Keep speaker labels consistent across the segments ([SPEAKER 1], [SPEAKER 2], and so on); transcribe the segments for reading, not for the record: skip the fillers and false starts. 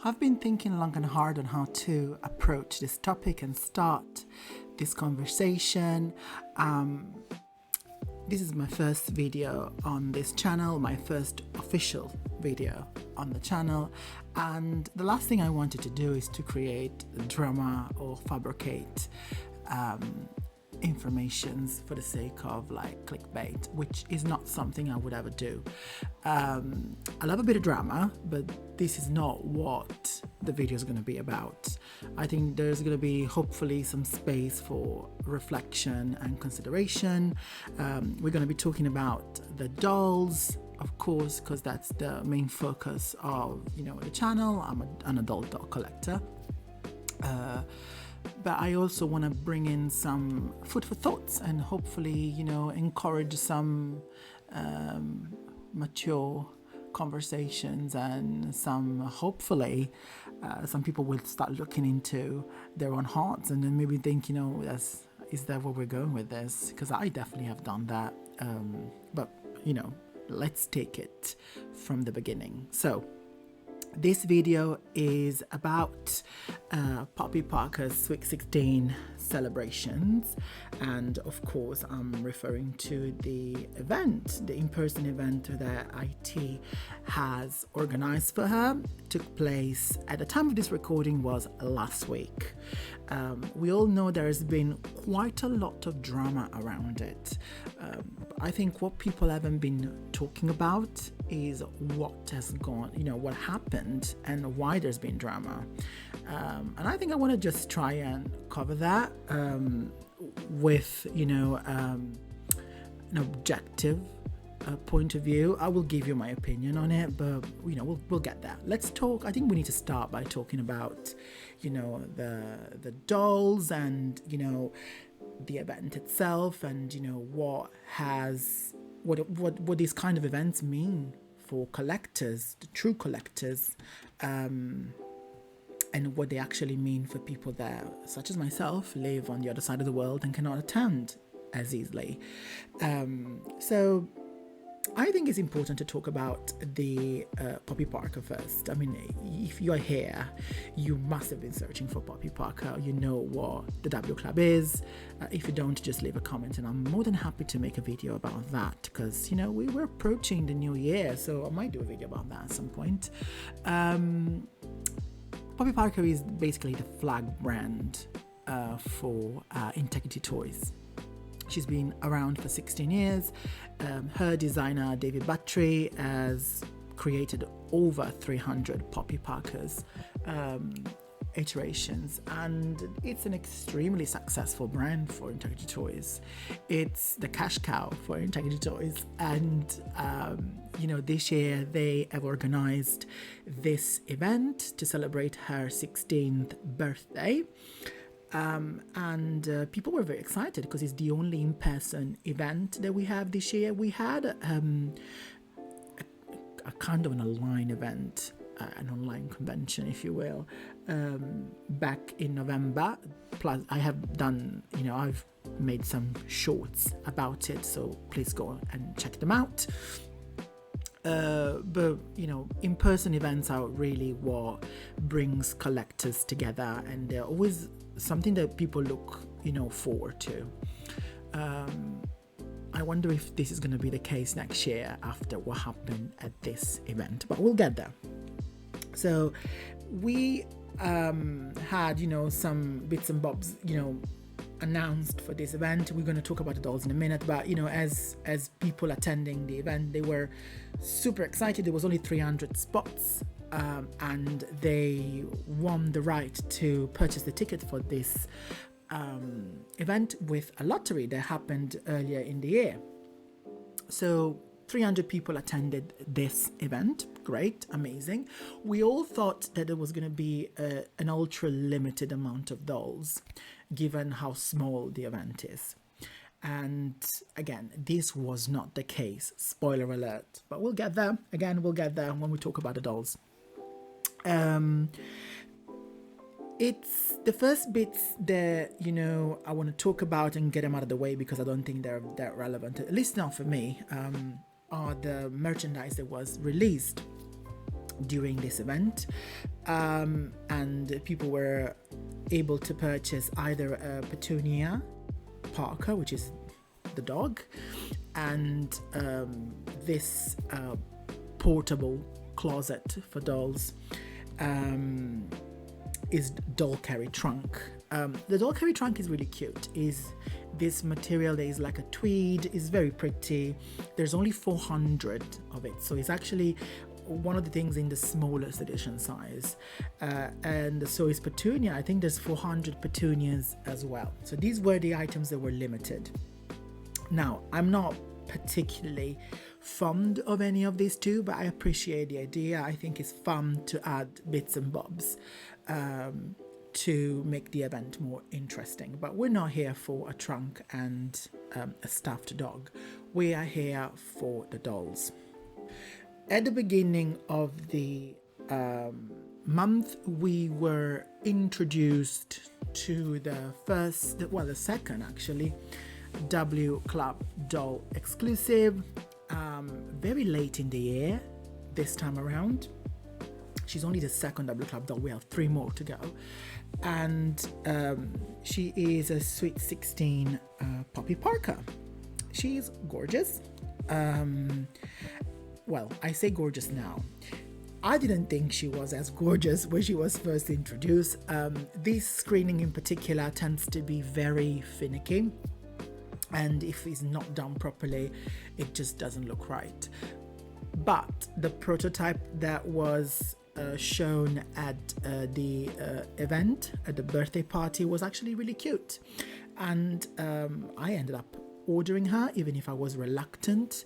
[SPEAKER 1] I've been thinking long and hard on how to approach this topic and start this conversation. This is my first video on this channel, my first official video on the channel, and the last thing I wanted to do is to create drama or fabricate informations for the sake of like clickbait, which is not something I would ever do. I love a bit of drama, but this is not what the video is going to be about. I think there's going to be hopefully some space for reflection and consideration. We're going to be talking about the dolls, of course, because that's the main focus of the channel. I'm an adult doll collector. But I also want to bring in some food for thoughts and hopefully, encourage some mature conversations and hopefully, some people will start looking into their own hearts and then maybe think, is that where we're going with this? Because I definitely have done that. But, let's take it from the beginning. So, this video is about Poppy Parker's Sweet 16 celebrations, and of course I'm referring to the event, the in-person event that IT has organized for her. Took place at the time of this recording was last week. We all know there's been quite a lot of drama around it. I think what people haven't been talking about is what has gone, what happened and why there's been drama. And I think I want to just try and cover that with, an objective point of view. I will give you my opinion on it, but we'll get there. Let's talk. I think we need to start by talking about the dolls and the event itself, and what these kind of events mean for collectors, the true collectors, and what they actually mean for people that, such as myself, live on the other side of the world and cannot attend as easily. So I think it's important to talk about the Poppy Parker first. I mean, if you are here, you must have been searching for Poppy Parker. You know what the W Club is. If you don't, just leave a comment and I'm more than happy to make a video about that, because, we were approaching the new year, so I might do a video about that at some point. Poppy Parker is basically the flag brand for Integrity Toys. She's been around for 16 years. Her designer, David Battery, has created over 300 Poppy Parkers iterations, and it's an extremely successful brand for Integrity Toys. It's the cash cow for Integrity Toys, and this year they have organized this event to celebrate her 16th birthday. And people were very excited because it's the only in-person event that we have this year. We had a kind of an online event, an online convention, if you will, back in November. Plus, I have done, I've made some shorts about it, so please go and check them out. But in-person events are really what brings collectors together, and they're always something that people look forward to. I wonder if this is going to be the case next year after what happened at this event, but we'll get there. So we had some bits and bobs announced for this event. We're going to talk about the dolls in a minute, but as people attending the event, they were super excited. There was only 300 spots, and they won the right to purchase the ticket for this event with a lottery that happened earlier in the year. So 300 people attended this event. Great, amazing. We all thought that there was going to be an ultra limited amount of dolls, given how small the event is. And again, this was not the case. Spoiler alert. But we'll get there. Again, we'll get there when we talk about the dolls. It's the first bits that, I want to talk about and get them out of the way because I don't think they're that relevant, at least not for me, are the merchandise that was released during this event. and people were able to purchase either a Petunia Parker, which is the dog, and this portable closet for dolls is doll carry trunk. The doll carry trunk is really cute. Is this material that is like a tweed, is very pretty. There's only 400 of it, so it's actually one of the things in the smallest edition size, and so is Petunia. I think there's 400 Petunias as well. So these were the items that were limited. Now, I'm not particularly fond of any of these two, but I appreciate the idea. I think it's fun to add bits and bobs to make the event more interesting. But we're not here for a trunk and a stuffed dog. We are here for the dolls. At the beginning of the month, we were introduced to the second actually, W Club doll exclusive, very late in the year this time around. She's only the second W Club doll. We have 3 more to go, and she is a Sweet 16 Poppy Parker. She's gorgeous. Well, I say gorgeous now. I didn't think she was as gorgeous when she was first introduced. This screening in particular tends to be very finicky, and if it's not done properly, it just doesn't look right. But the prototype that was shown at the event, at the birthday party, was actually really cute, and I ended up ordering her, even if I was reluctant,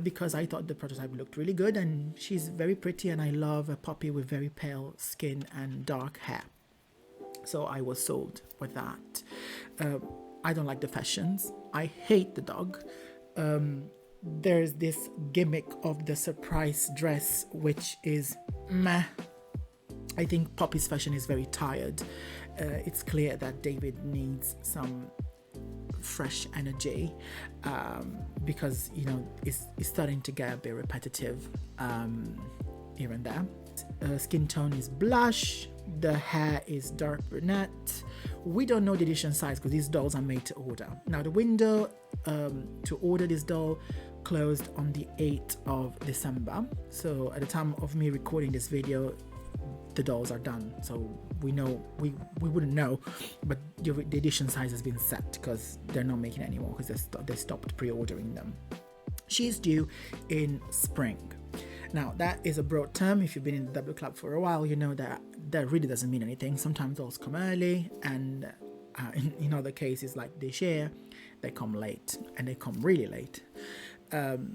[SPEAKER 1] because I thought the prototype looked really good, and she's very pretty, and I love a puppy with very pale skin and dark hair. So I was sold with that. I don't like the fashions. I hate the dog. There's this gimmick of the surprise dress, which is meh. I think Poppy's fashion is very tired. It's clear that David needs some fresh energy, because it's starting to get a bit repetitive here and there. Skin tone is blush. The hair is dark brunette. We don't know the edition size because these dolls are made to order. Now, the window to order this doll closed on the 8th of December. So at the time of me recording this video, the dolls are done. So we know, we wouldn't know, but the edition size has been set because they're not making it anymore because they stopped pre-ordering them. She's due in spring. Now, that is a broad term. If you've been in the W Club for a while, you know that really doesn't mean anything. Sometimes dolls come early, and in other cases like this year, they come late, and they come really late.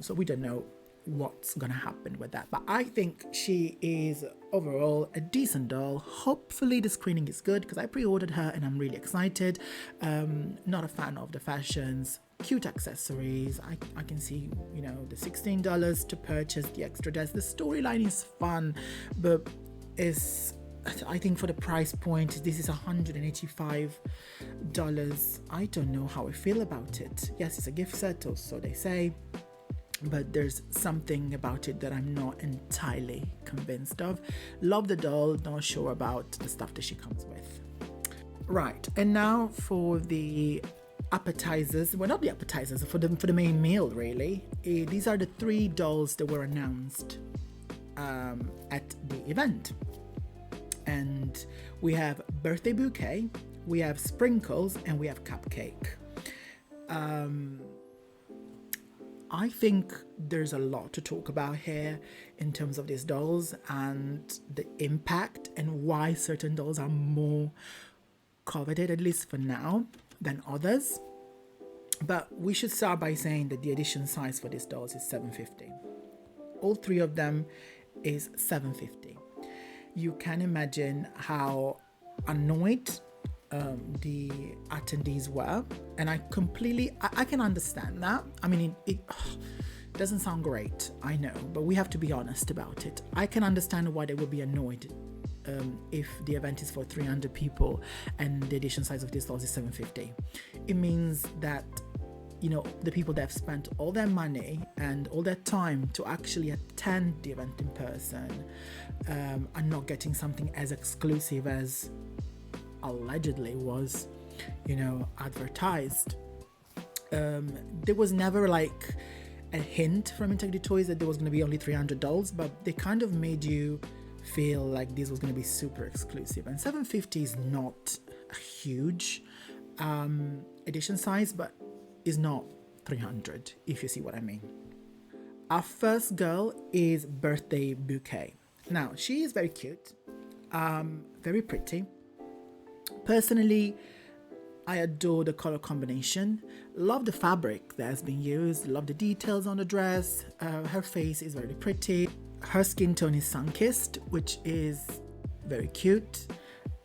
[SPEAKER 1] So we don't know what's gonna happen with that, but I think she is overall a decent doll. Hopefully the screening is good because I pre-ordered her and I'm really excited. Not a fan of the fashions. Cute accessories. I can see, the $16 to purchase the extra dress. The storyline is fun, but I think for the price point, this is $185. I don't know how I feel about it. Yes, it's a gift set, or so they say, but there's something about it that I'm not entirely convinced of. Love the doll, not sure about the stuff that she comes with. Right, and now for the appetizers. Well, not the appetizers, for the main meal, really. These are the 3 dolls that were announced at the event. And we have Birthday Bouquet, we have Sprinkles, and we have Cupcake. I think there's a lot to talk about here in terms of these dolls and the impact and why certain dolls are more coveted, at least for now, than others. But we should start by saying that the edition size for these dolls is 750. All 3 of them is 750. You can imagine how annoyed the attendees were, and I can understand that. I mean, it doesn't sound great, I know, but we have to be honest about it. I can understand why they would be annoyed if the event is for 300 people and the edition size of this dolls is 750. It means that you know, the people that have spent all their money and all their time to actually attend the event in person are not getting something as exclusive as allegedly was, you know, advertised. There was never like a hint from Integrity Toys that there was going to be only $300, but they kind of made you feel like this was going to be super exclusive. And 750 is not a huge edition size, but is not 300, if you see what I mean. Our first girl is Birthday Bouquet. Now, she is very cute, very pretty. Personally, I adore the color combination, love the fabric that has been used, love the details on the dress. Her face is very pretty. Her skin tone is sun-kissed, which is very cute.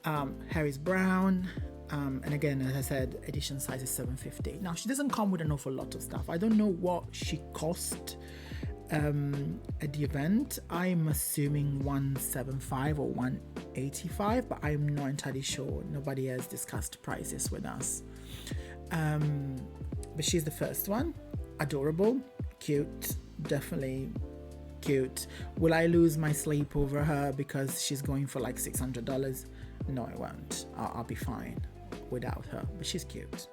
[SPEAKER 1] Hair is brown. And again, as I said, edition size is 750. Now, she doesn't come with an awful lot of stuff. I don't know what she cost at the event. I'm assuming 175 or 185, but I'm not entirely sure. Nobody has discussed prices with us. But she's the first one. Adorable, cute, definitely cute. Will I lose my sleep over her because she's going for like $600? No, I won't. I'll be fine without her, but she's cute.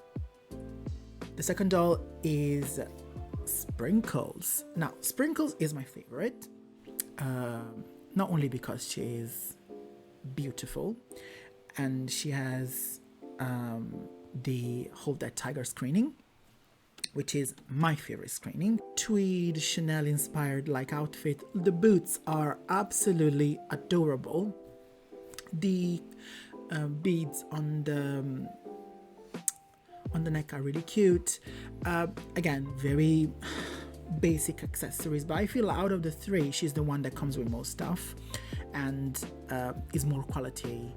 [SPEAKER 1] The second doll is Sprinkles. Now, Sprinkles is my favorite, not only because she is beautiful and she has the Hold That Tiger screening, which is my favorite screening. Tweed Chanel inspired like outfit. The boots are absolutely adorable. The beads on the neck are really cute. Again, very basic accessories, but I feel out of the three, she's the one that comes with most stuff and is more quality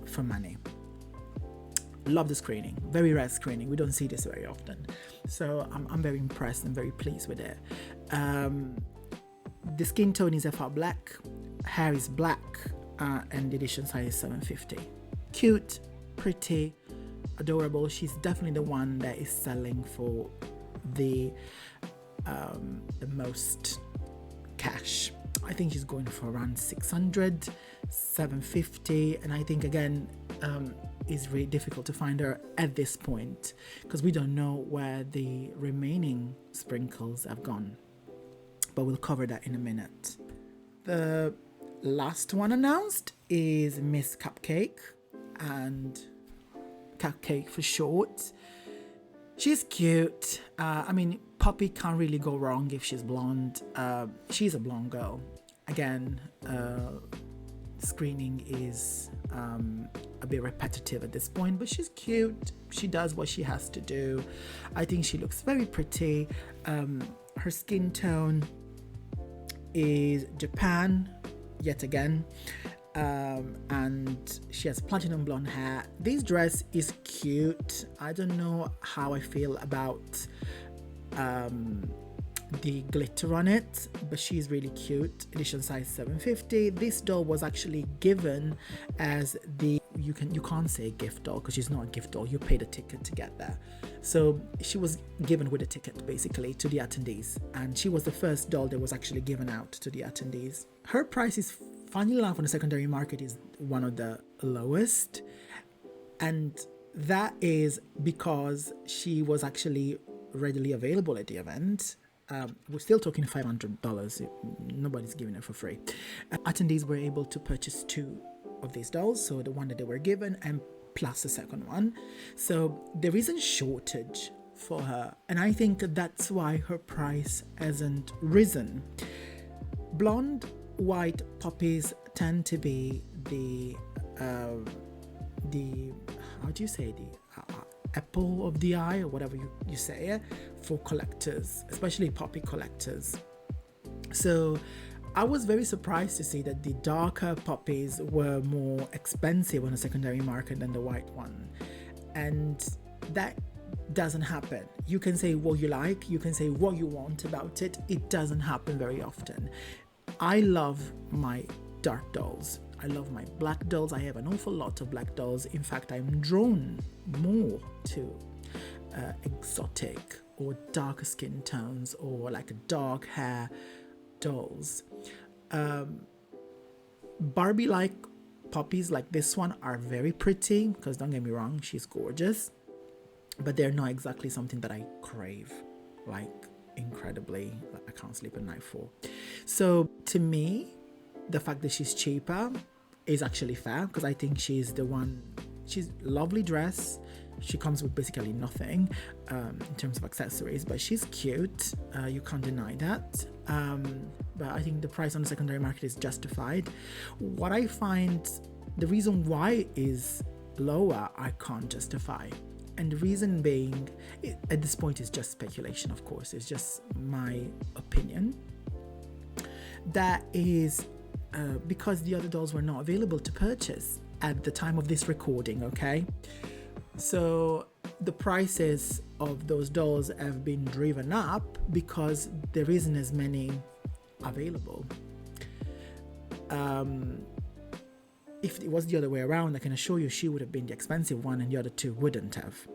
[SPEAKER 1] for money. Love the screening, very rare screening. We don't see this very often, so I'm very impressed and very pleased with it. The skin tone is FR black, hair is black, and the edition size is 750. Cute, pretty, adorable. She's definitely the one that is selling for the most cash. I think she's going for around 600, 750, and I think again it's really difficult to find her at this point because we don't know where the remaining Sprinkles have gone, but we'll cover that in a minute. The last one announced is Miss Cupcake, and Cupcake for short. She's cute. I mean, Poppy can't really go wrong if she's blonde. She's a blonde girl. Again, screening is a bit repetitive at this point, but she's cute. She does what she has to do. I think she looks very pretty. Her skin tone is Japan, yet again. And she has platinum blonde hair. This dress is cute. I don't know how I feel about the glitter on it, but she's really cute. Edition size 750. This doll was actually given as the you can't say gift doll because she's not a gift doll. You paid a ticket to get there, so she was given with a ticket basically to the attendees, and she was the first doll that was actually given out to the attendees. Her price is, funny enough, on the secondary market is one of the lowest, and that is because she was actually readily available at the event. We're still talking $500. Nobody's giving it for free. Attendees were able to purchase two of these dolls, so the one that they were given and plus the second one. So there isn't a shortage for her, and I think that's why her price hasn't risen. Blonde white poppies tend to be the how do you say, the apple of the eye, or whatever you say, for collectors, especially poppy collectors. So I was very surprised to see that the darker poppies were more expensive on the secondary market than the white one, and that doesn't happen. You can say what you like, you can say what you want about it. It doesn't happen very often. I love my dark dolls. I love my black dolls. I have an awful lot of black dolls. In fact, I'm drawn more to exotic or darker skin tones or like dark hair dolls. Barbie like puppies like this one are very pretty, because don't get me wrong, she's gorgeous, but they're not exactly something that I crave like incredibly. I can't sleep at night for. So to me, the fact that she's cheaper is actually fair, because I think she's lovely dress. She comes with basically nothing in terms of accessories, but she's cute. You can't deny that. But I think the price on the secondary market is justified. What I find, the reason why is lower, I can't justify. And the reason being, at this point, is just speculation, of course. It's just my opinion. That is because the other dolls were not available to purchase at the time of this recording, okay? So the prices of those dolls have been driven up because there isn't as many available. If it was the other way around, I can assure you she would have been the expensive one and the other two wouldn't have,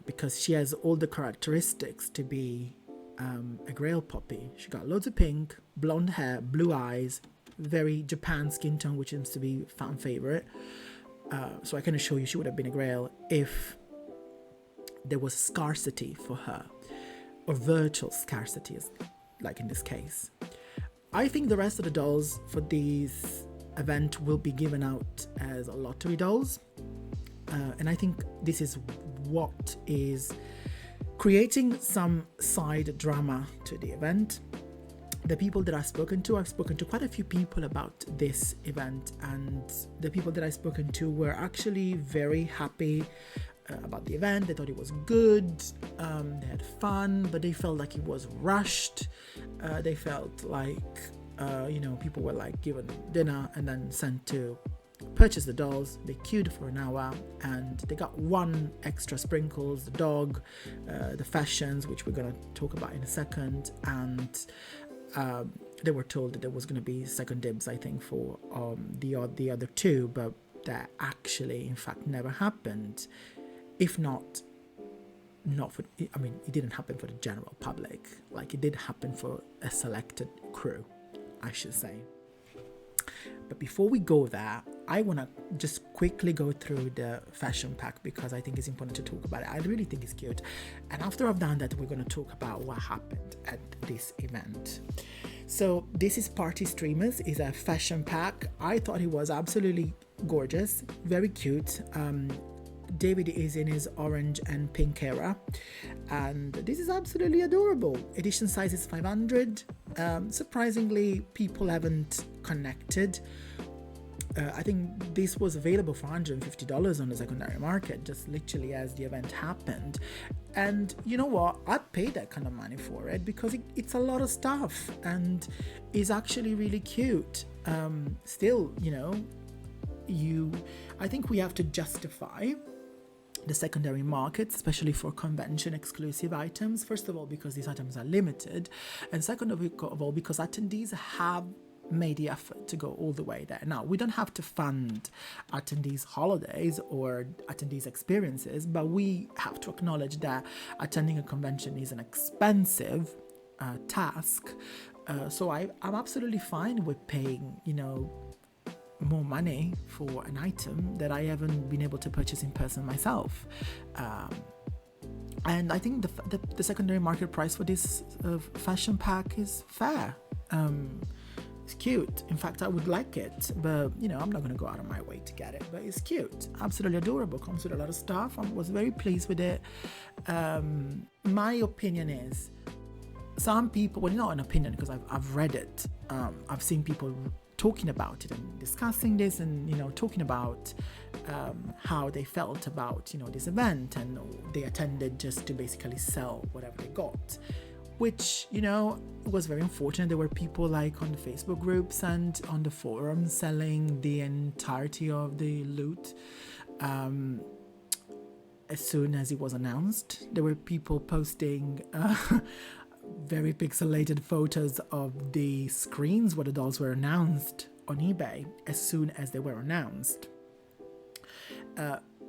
[SPEAKER 1] because she has all the characteristics to be a Grail puppy. She got loads of pink, blonde hair, blue eyes, very Japan skin tone, which seems to be fan favorite. So I can assure you she would have been a Grail if there was scarcity for her, or virtual scarcity, like in this case. I think the rest of the dolls for this event will be given out as lottery dolls, and I think this is what is creating some side drama to the event. The people that I've spoken to quite a few people about this event, and the people that I've spoken to were actually very happy about the event. They thought it was good, they had fun, but they felt like it was rushed. They felt like, people were like given dinner and then sent to purchase the dolls. They queued for an hour and they got one extra sprinkles, the dog, the fashions, which we're going to talk about in a second, and they were told that there was going to be second dibs, I think, for the other two, but that actually in fact never happened. If not for, I mean, it didn't happen for the general public, like it did happen for a selected crew, I should say. But before we go there, I want to just quickly go through the fashion pack, because I think it's important to talk about it. I really think it's cute. And after I've done that, we're going to talk about what happened at this event. So this is Party Streamers, is a fashion pack. I thought it was absolutely gorgeous, very cute. David is in his orange and pink era, and this is absolutely adorable. Edition size is 500. Surprisingly, people haven't connected. I think this was available for $150 on the secondary market, just literally as the event happened. And you know what? I'd pay that kind of money for it, because it's a lot of stuff and is actually really cute. Still, I think we have to justify the secondary market, especially for convention exclusive items. First of all, because these items are limited, and second of all, because attendees have made the effort to go all the way there. Now, we don't have to fund attendees' holidays or attendees' experiences, but we have to acknowledge that attending a convention is an expensive task. So I'm absolutely fine with paying, more money for an item that I haven't been able to purchase in person myself. And I think the secondary market price for this fashion pack is fair. It's cute. In fact, I would like it, but I'm not going to go out of my way to get it. But it's cute, absolutely adorable. Comes with a lot of stuff. I was very pleased with it. My opinion is, some people, well, not an opinion because I've read it. I've seen people talking about it and discussing this, and talking about how they felt about this event, and they attended just to basically sell whatever they got, which was very unfortunate. There were people like on the Facebook groups and on the forums selling the entirety of the loot. As soon as it was announced, there were people posting very pixelated photos of the screens where the dolls were announced on eBay as soon as they were announced.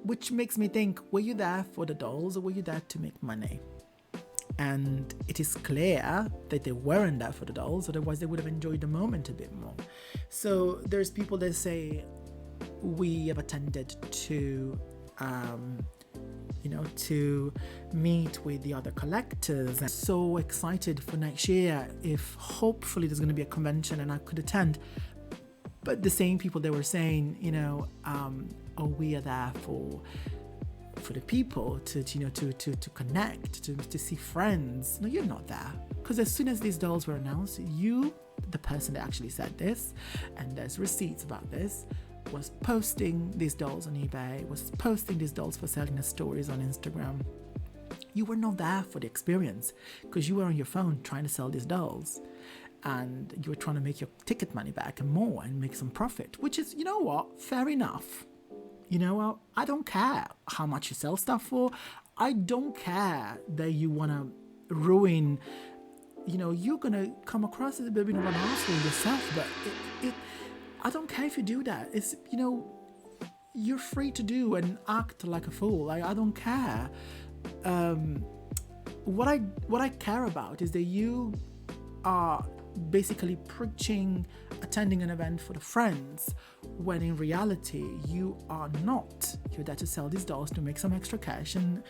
[SPEAKER 1] which makes me think, were you there for the dolls or were you there to make money? And it is clear that they weren't there for the dolls, otherwise they would have enjoyed the moment a bit more. So there's people that say, we have attended to to meet with the other collectors. I'm so excited for next year if hopefully there's going to be a convention and I could attend. But the same people, they were saying, we are there for the people to connect, to see friends. No, you're not there. Because as soon as these dolls were announced, you, the person that actually said this, and there's receipts about this, was posting these dolls on eBay, was posting these dolls for selling the stories on Instagram. You were not there for the experience because you were on your phone trying to sell these dolls, and you were trying to make your ticket money back and more and make some profit, which is, fair enough. I don't care how much you sell stuff for. I don't care that you want to ruin, you're going to come across as a bit of an asshole yourself, but I don't care if you do that. It's, you're free to do and act like a fool. I don't care. What I care about is that you are basically preaching attending an event for the friends, when in reality you are not. You're there to sell these dolls to make some extra cash. And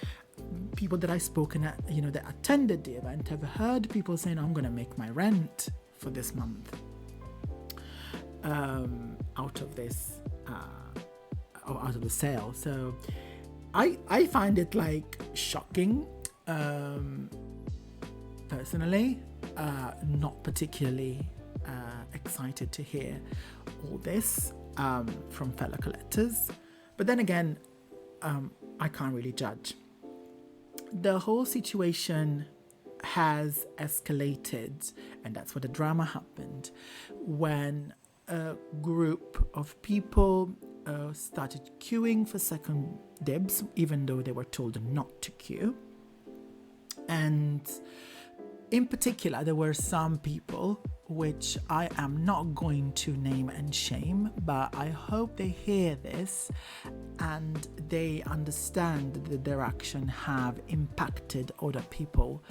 [SPEAKER 1] people that I've spoken at, that attended the event, have heard people saying, I'm going to make my rent for this month out of this out of the sale. So I find it like shocking, personally. Not particularly excited to hear all this from fellow collectors, but then again, I can't really judge. The whole situation has escalated, and that's where the drama happened, when a group of people started queuing for second dibs, even though they were told not to queue. And in particular, there were some people, which I am not going to name and shame, but I hope they hear this and they understand that their action have impacted other people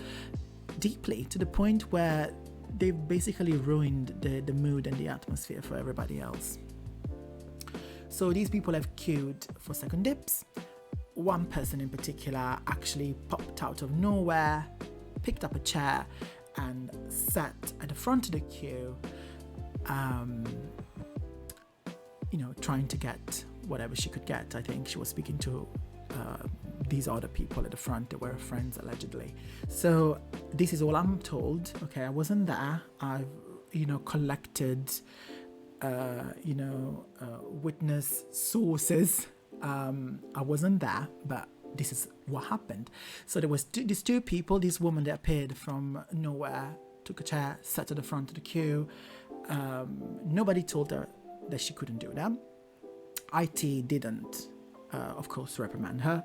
[SPEAKER 1] deeply, to the point where they've basically ruined the mood and the atmosphere for everybody else. So these people have queued for second dips. One person in particular actually popped out of nowhere, picked up a chair and sat at the front of the queue, trying to get whatever she could get. I think she was speaking to these other people at the front that were friends, allegedly. So this is all I'm told. Okay, I wasn't there. I've collected witness sources. I wasn't there, but this is what happened. So there was these two people, this woman that appeared from nowhere, took a chair, sat at the front of the queue. Nobody told her that she couldn't do that. IT didn't, of course, reprimand her.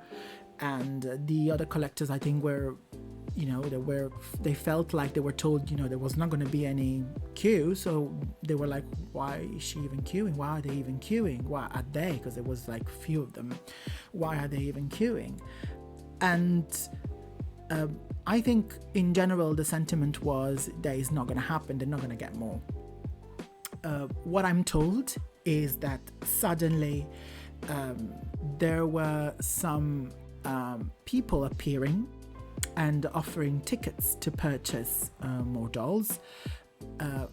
[SPEAKER 1] And the other collectors, I think, were, they felt like they were told, there was not going to be any queue. So they were like, why is she even queuing? Why are they even queuing? Why are they? Because there was like few of them. Why are they even queuing? And I think in general, the sentiment was that is not going to happen. They're not going to get more. What I'm told is that suddenly there were some people appearing and offering tickets to purchase more dolls.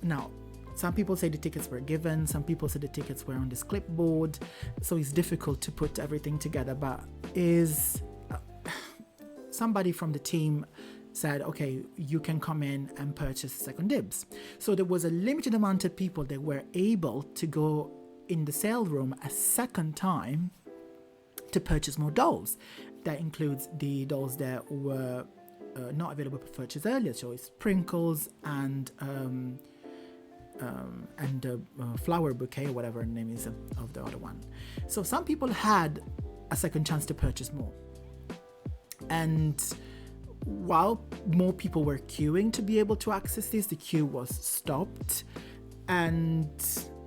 [SPEAKER 1] Now, some people say the tickets were given, some people say the tickets were on this clipboard, so it's difficult to put everything together, but somebody from the team said, okay, you can come in and purchase second dibs. So there was a limited amount of people that were able to go in the sale room a second time to purchase more dolls. That includes the dolls that were not available for purchase earlier, so it's Sprinkles and Flower Bouquet, or whatever the name is of the other one. So some people had a second chance to purchase more. And while more people were queuing to be able to access this, the queue was stopped, and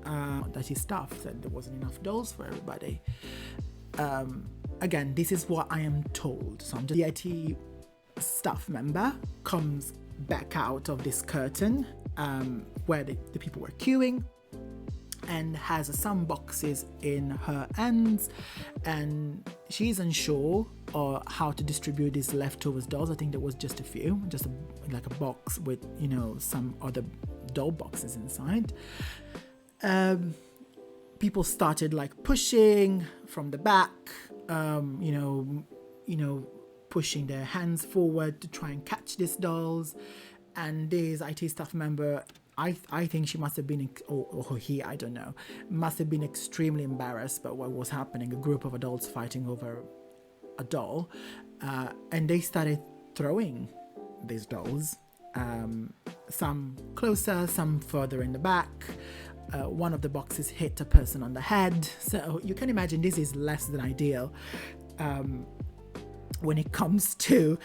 [SPEAKER 1] that his staff said there wasn't enough dolls for everybody. again, this is what I am told. So I'm just the IT staff member comes back out of this curtain where the people were queuing, and has some boxes in her hands, and she's unsure how to distribute these leftovers dolls. I think there was just a few, like a box with, you know, some other doll boxes inside. People started like pushing from the back, pushing their hands forward to try and catch these dolls. And this IT staff member, I think she must have been, or he, I don't know, must have been extremely embarrassed by what was happening. A group of adults fighting over a doll, and they started throwing these dolls, some closer, some further in the back. One of the boxes hit a person on the head, so you can imagine this is less than ideal when it comes to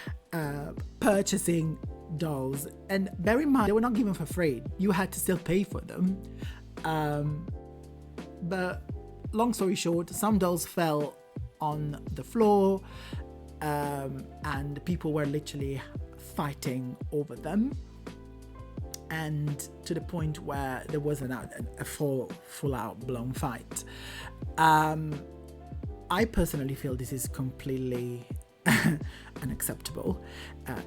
[SPEAKER 1] purchasing dolls. And bear in mind, they were not given for free. You had to still pay for them. But long story short, some dolls fell on the floor, and people were literally fighting over them, and to the point where there was a full out blown fight. I personally feel this is completely unacceptable.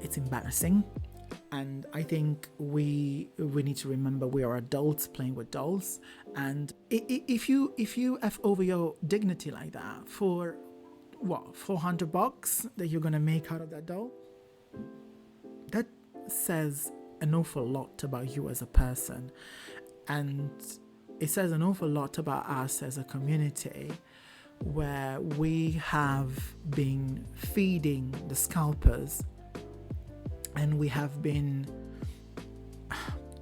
[SPEAKER 1] It's embarrassing, and I think we need to remember we are adults playing with dolls, and if you F over your dignity like that for what, $400 that you're gonna make out of that doll, that says an awful lot about you as a person, and it says an awful lot about us as a community, where we have been feeding the scalpers, and we have been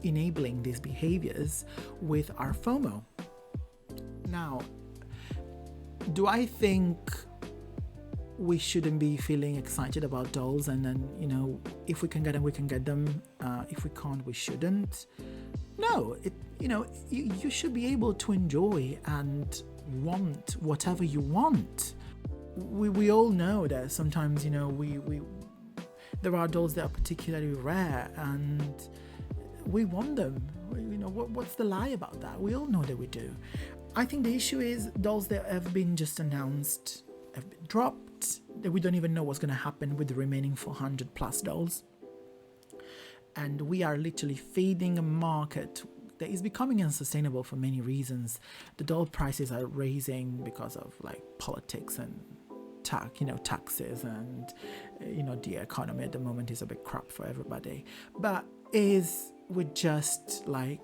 [SPEAKER 1] enabling these behaviors with our FOMO. Now, do I think we shouldn't be feeling excited about dolls, and then, you know, if we can get them, we can get them. If we can't, we shouldn't. No, you should be able to enjoy and want whatever you want. We all know that sometimes, you know, there are dolls that are particularly rare, and we want them. You know, what's the lie about that? We all know that we do. I think the issue is dolls that have been just announced have been dropped, that we don't even know what's going to happen with the remaining 400 plus dolls. And we are literally feeding a market that is becoming unsustainable for many reasons. The doll prices are raising because of like politics and taxes, and the economy at the moment is a bit crap for everybody. But we're just like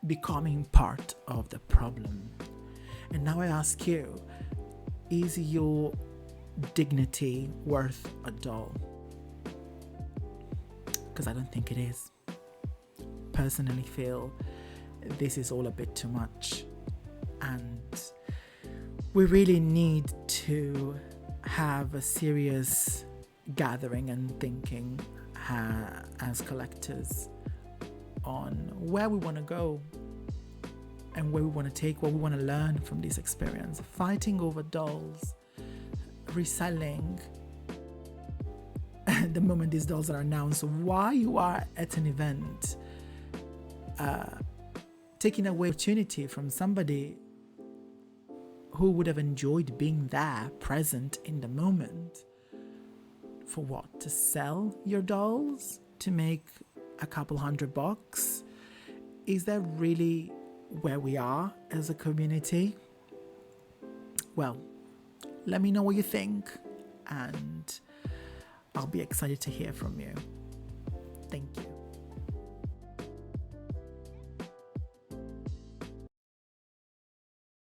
[SPEAKER 1] becoming part of the problem. And now I ask you, is your dignity worth a doll? Because I don't think it is. Personally feel this is all a bit too much, and we really need to have a serious gathering and thinking as collectors on where we want to go and where we want to take, what we want to learn from this experience. Fighting over dolls, reselling the moment these dolls are announced, while you are at an event, taking away opportunity from somebody who would have enjoyed being there, present in the moment. For what? To sell your dolls? To make a couple $100? Is that really where we are as a community? Well, let me know what you think, and I'll be excited to hear from you. Thank you.